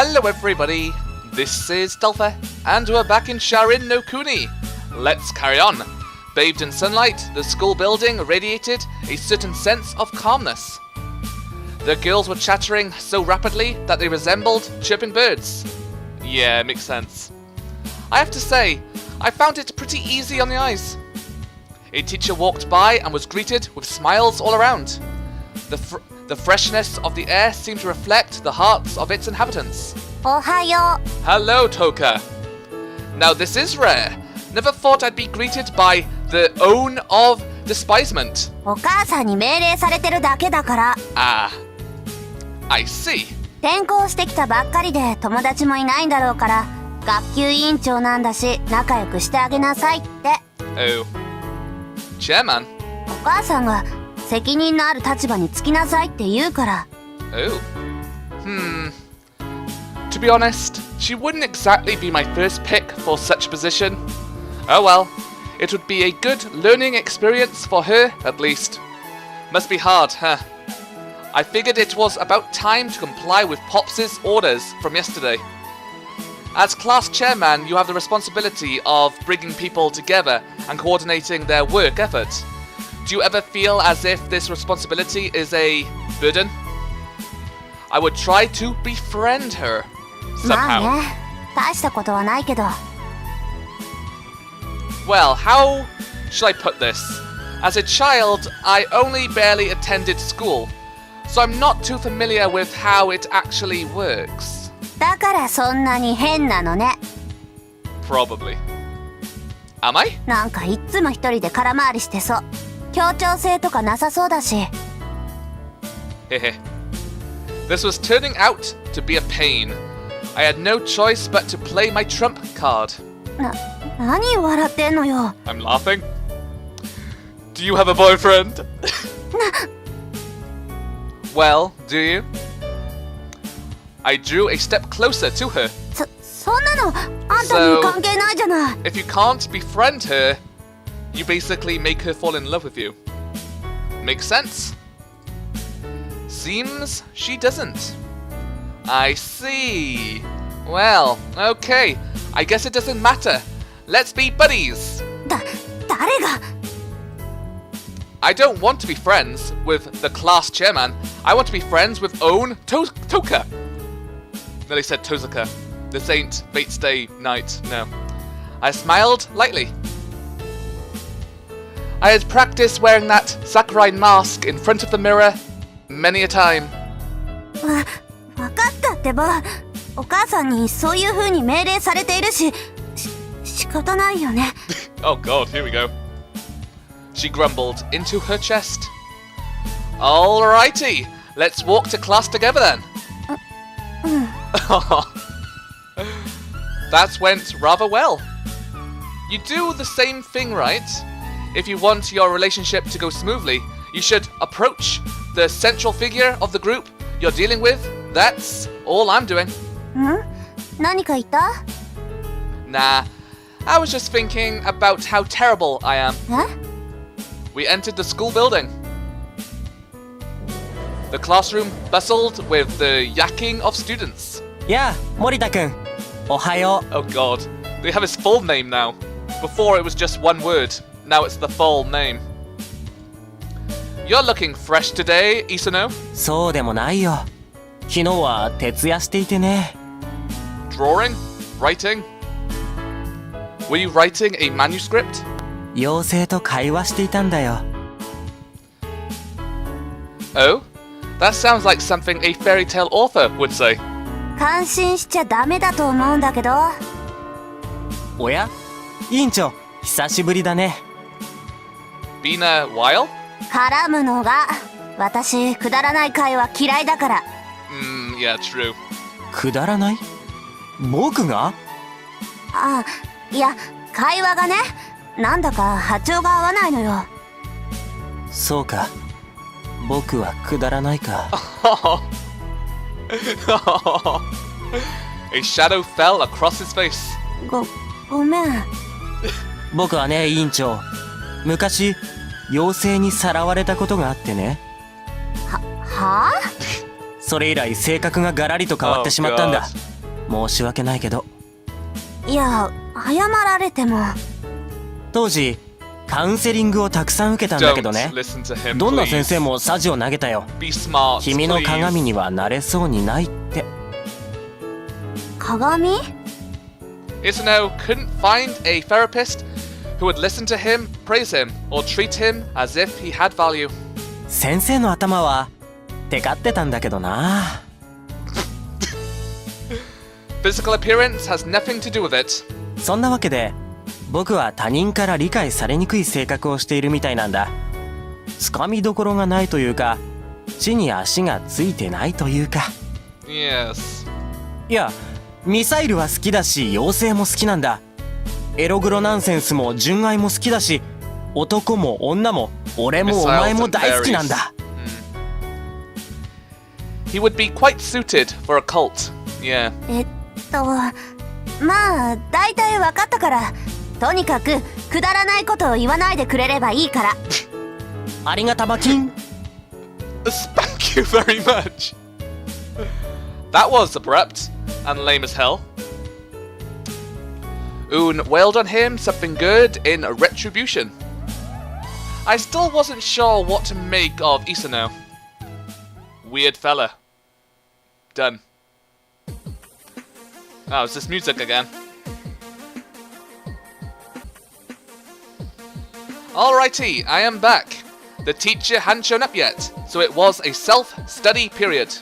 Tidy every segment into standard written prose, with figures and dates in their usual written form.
Hello everybody, this is Dolpha, and we're back in Sharin no Kuni. Let's carry on. Bathed in sunlight, the school building radiated a certain sense of calmness. The girls were chattering so rapidly that they resembled chirping birds. Yeah, makes sense. I have to say, I found it pretty easy on the eyes. A teacher walked by and was greeted with smiles all around. The freshness of the air seemed to reflect the hearts of its inhabitants. Ohayo. Hello, Toka. Now this is rare. Never thought I'd be greeted by the own of despisement. お母さんに命令されてるだけだから。Ah, I see. 転校してきたばっかりで友達もいないんだろうから、学級委員長なんだし仲良くしてあげなさいって。Oh. Chairman? お母さんが責任のある立場につきなさいって言うから。Oh. To be honest, she wouldn't exactly be my first pick for such a position. Oh well, it would be a good learning experience for her, at least. Must be hard, huh? I figured it was about time to comply with Pops's orders from yesterday. As class chairman, you have the responsibility of bringing people together and coordinating their work effort. Do you ever feel as if this responsibility is a burden? I would try to befriend her somehow. まあね、大したことはないけど。Well, how should I put this? As a child, I only barely attended school, so I'm not too familiar with how it actually works. だからそんなに変なのね。Probably. Am I? なんかいっつも一人で空回りしてそう。協調性とかなさそうだし。Hehe. This was turning out to be a pain. I had no choice but to play my trump card. 何笑ってんのよ。I'm laughing. Do you have a boyfriend? Well, do you? I drew a step closer to her. そんなのあんたに関係ないじゃない。If you can't befriend her, you basically make her fall in love with you. Makes sense? Seems she doesn't. I see. Well, okay. I guess it doesn't matter. Let's be buddies. 誰が I don't want to be friends with the class chairman. I want to be friends with own Toka. Nearly said Tozuka. This ain't Fate's Day night, no. I smiled lightly. I had practiced wearing that Sakurai mask in front of the mirror many a time. わかったってば。お母さんにそういう風に命令されているし、仕方ないよね。Oh god, here we go. She grumbled into her chest. Alrighty, let's walk to class together then. That went rather well. You do the same thing, right? If you want your relationship to go smoothly, you should approach the central figure of the group you're dealing with. That's all I'm doing. 何か言った？ Nah, I was just thinking about how terrible I am. え？ We entered the school building. The classroom bustled with the yakking of students. やあ、森田くん。おはよう。 Oh god, they have his full name now. Before it was just one word, now it's the full name. You're looking fresh today, Isano. そうでもないよ。昨日は徹夜していてね。Drawing? Writing? Were you writing a manuscript? 妖精と会話していたんだよ。Oh? That sounds like something a fairy tale author would say. 感心しちゃダメだと思うんだけど。おや？委員長、久しぶりだね。Been a while? 絡むのが。私、くだらない会話嫌いだから。Yeah, true. くだらない？僕が？あ、いや、会話がね、なんだか波長が合わないのよ。そうか。僕はくだらないか。A shadow fell across his face. ごめん。僕はね、委員長。昔、妖精にさらわれたことがあってね。はあ？それ以来性格がガラリと変わってしまったんだ。申し訳ないけど。いや、謝られても。当時カウンセリングをたくさん受けたんだけどね。 Don't listen to him, どんな please. 先生もサジを投げたよ。 Be smart, 君の please. 鏡にはなれそうにないって。鏡？ Isano couldn't find a therapist who would listen to him, praise him, or treat him as if he had value. 先生の頭はテカってたんだけどな。 Physical appearance has nothing to do with it. そんなわけで僕は他人から理解されにくい性格をしているみたいなんだ。つかみどころがないというか、地に足がついてないというか。 Yes. いや、ミサイルは好きだし妖精も好きなんだ。エログロナンセンスも純愛も好きだし、男も女も俺もお前も大好きなんだ。 He would be quite suited for a cult. Yeah. まあ大体分かったから、とにかくくだらないことを言わないでくれればいいから。ありがたまきん。 Thank you very much. That was abrupt and lame as hell. Un wailed on him something good in retribution. I still wasn't sure what to make of Isano. Weird fella. Done. Oh, it's this music again. Alrighty, I am back. The teacher hadn't shown up yet, so it was a self-study period.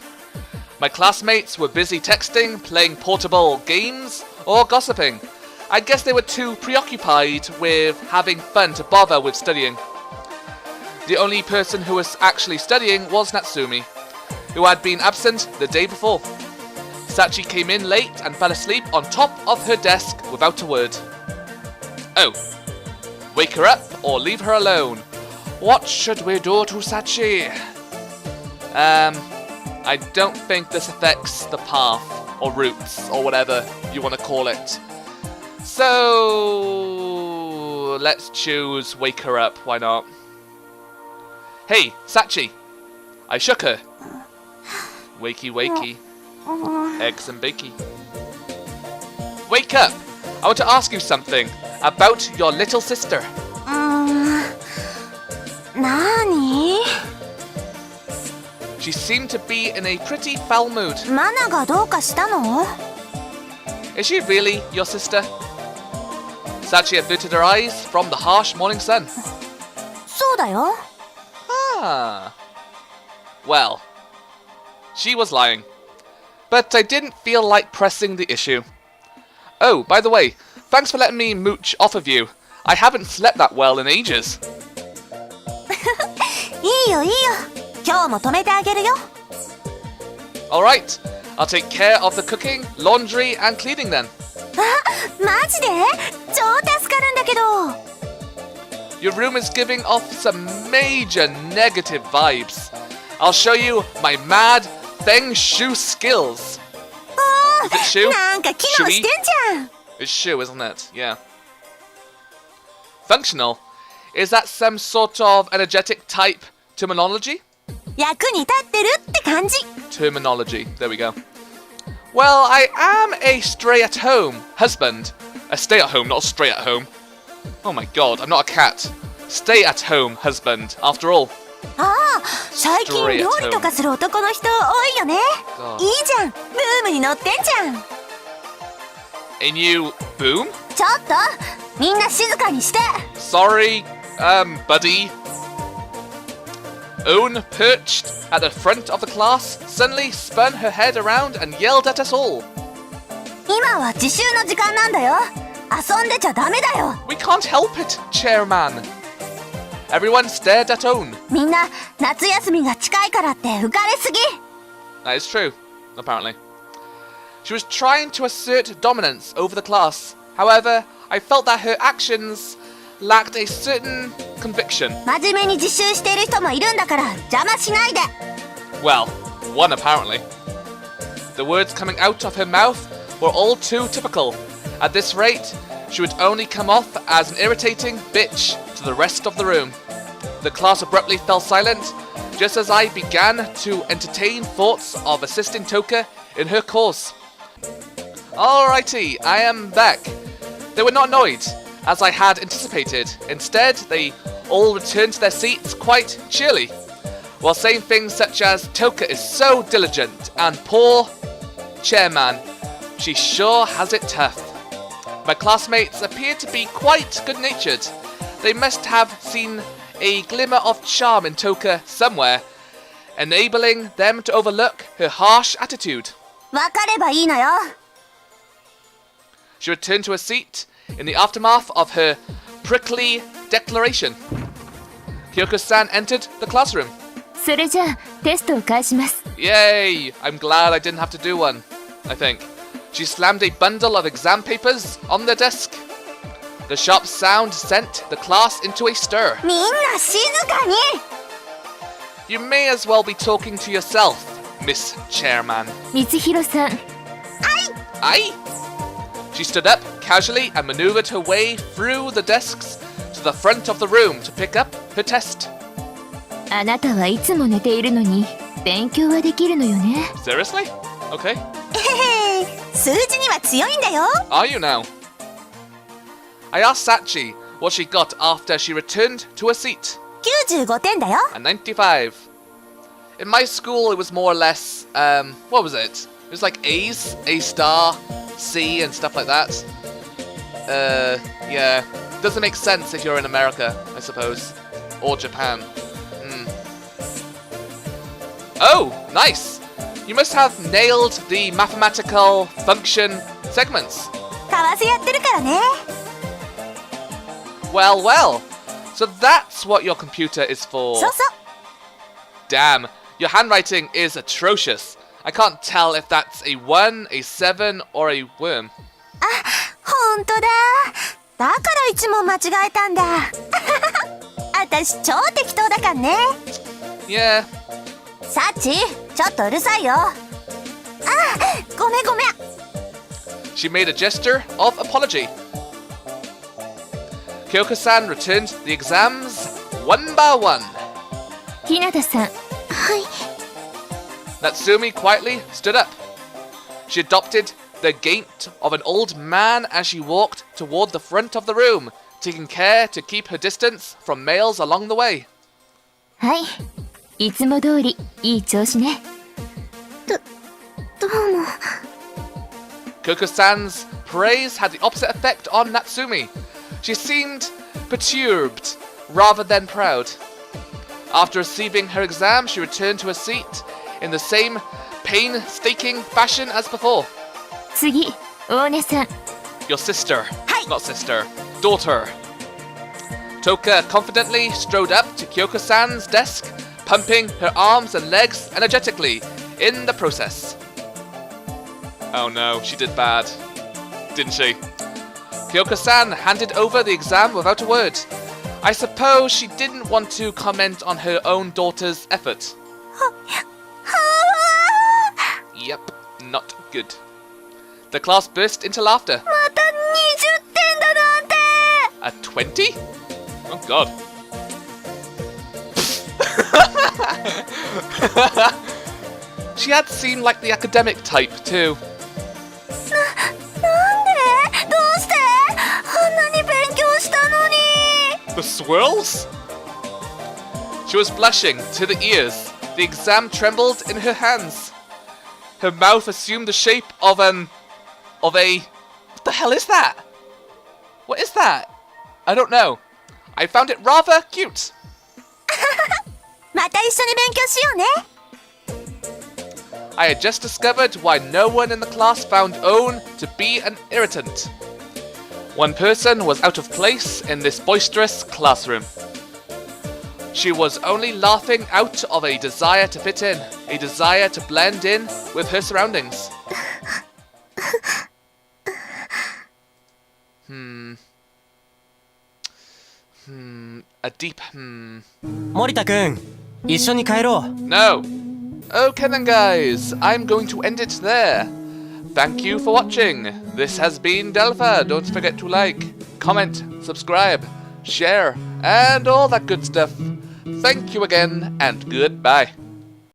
My classmates were busy texting, playing portable games, or gossiping. I guess they were too preoccupied with having fun to bother with studying. The only person who was actually studying was Natsumi, who had been absent the day before. Sachi came in late and fell asleep on top of her desk without a word. Oh. Wake her up or leave her alone. What should we do to Sachi? I don't think this affects the path or routes or whatever you want to call it. So let's choose wake her up, why not? Hey, Sachi! I shook her. Wakey wakey. Eggs and bakey. Wake up! I want to ask you something about your little sister. 何？ She seemed to be in a pretty foul mood. マナがどうかしたの？ Is she really your sister? Sachi averted her eyes from the harsh morning sun. そうだよ。 Ah. Well, she was lying. But I didn't feel like pressing the issue. Oh, by the way, thanks for letting me mooch off of you. I haven't slept that well in ages. いいよいいよ。今日も止めてあげるよ。 Alright, I'll take care of the cooking, laundry, and cleaning then. マジで？超助かるんだけど。 Your room is giving off some major negative vibes. I'll show you my mad Feng Shu skills. Is it Shu? なんか機能してんじゃん。 It's Shu, isn't it? Yeah. Functional? Is that some sort of energetic type terminology? 役に立ってるって感じ。 Terminology. There we go. Well, I am a stay-at-home husband. A stay-at-home, not a straight-at-home. Oh my god, I'm not a cat. Stay-at-home husband, after all. ああ、最近料理とかする男の人多いよね。いいじゃん。ブームに乗ってんじゃん。 A new boom? ちょっと、みんな静かにして。 Sorry, buddy. Un perched at the front of the class, suddenly spun her head around and yelled at us all. 今は自習の時間なんだよ。遊んでちゃダメだよ。 We can't help it, chairman. Everyone stared at Un. みんな夏休みが近いからって浮かれすぎ。 That is true, apparently. She was trying to assert dominance over the class. However, I felt that her actions lacked a certain conviction. 真面目に自習している人もいるんだから邪魔しないで。 Well, one apparently. The words coming out of her mouth were all too typical. At this rate, she would only come off as an irritating bitch to the rest of the room. The class abruptly fell silent, just as I began to entertain thoughts of assisting Toka in her course. Alrighty, I am back. They were not annoyed, as I had anticipated. Instead, they all returned to their seats quite cheerily, while saying things such as, Toka is so diligent, and poor chairman, she sure has it tough. My classmates appeared to be quite good-natured. They must have seen a glimmer of charm in Toka somewhere, enabling them to overlook her harsh attitude. わかればいいのよ。 She returned to her seat in the aftermath of her prickly declaration. Kyoko-san entered the classroom. それじゃあテストを開始ます。 Yay! I'm glad I didn't have to do one, I think. She slammed a bundle of exam papers on the desk. The sharp sound sent the class into a stir. みんな静かに。 You may as well be talking to yourself, Miss Chairman. 光弘さん、 Aye? She stood up casually and maneuvered her way through the desks to the front of the room to pick up her test. あなたはいつも寝ているのに勉強はできるのよね。 Seriously? Okay. へへ、数字には強いんだよ。 Are you now? I asked Sachi what she got after she returned to her seat. 95点だよ。 A 95. In my school, it was more or less, what was it? It was like A's, A star, C, and stuff like that. Yeah. Doesn't make sense if you're in America, I suppose. Or Japan. Oh, nice! You must have nailed the mathematical function segments. 為替やってるからね。 Well, well. So that's what your computer is for. そうそう。 Damn, your handwriting is atrocious. I can't tell if that's a 1, a 7, or a worm. ほんとだ。だから一問間違えたんだ。私超適当だからね。 Yeah. サチ、ちょっとうるさいよ。ごめんごめん。 She made a gesture of apology. Kyoko-san returned the exams one by one. 日向さん、はい。 Natsumi quietly stood up. She adopted the gait of an old man as she walked toward the front of the room, taking care to keep her distance from males along the way. はい。いつも通りいい調子ね。どうも。 Kyoko-san's praise had the opposite effect on Natsumi. She seemed perturbed rather than proud. After receiving her exam, she returned to her seat in the same painstaking fashion as before. 次、大根さん。 Your sister. Hey! Not sister. Daughter. Toka confidently strode up to Kyoko-san's desk, pumping her arms and legs energetically in the process. Oh no, she did bad. Didn't she? Kyoko-san handed over the exam without a word. I suppose she didn't want to comment on her own daughter's effort. Yep, not good. The class burst into laughter. また20点だなんて。 A 20? Oh god. She had seemed like the academic type too. なんで？どうして？あんなに勉強したのに。 The swirls? She was blushing to the ears. The exam trembled in her hands. Her mouth assumed the shape of a... What the hell is that? What is that? I don't know. I found it rather cute. また一緒に勉強しようね。 I had just discovered why no one in the class found Own to be an irritant. One person was out of place in this boisterous classroom. She was only laughing out of a desire to fit in, a desire to blend in with her surroundings. A deep 森田くん、一緒に帰ろう。 No. Okay then guys, I'm going to end it there. Thank you for watching. This has been Delpha. Don't forget to like, comment, subscribe, share, and all that good stuff. Thank you again, and goodbye.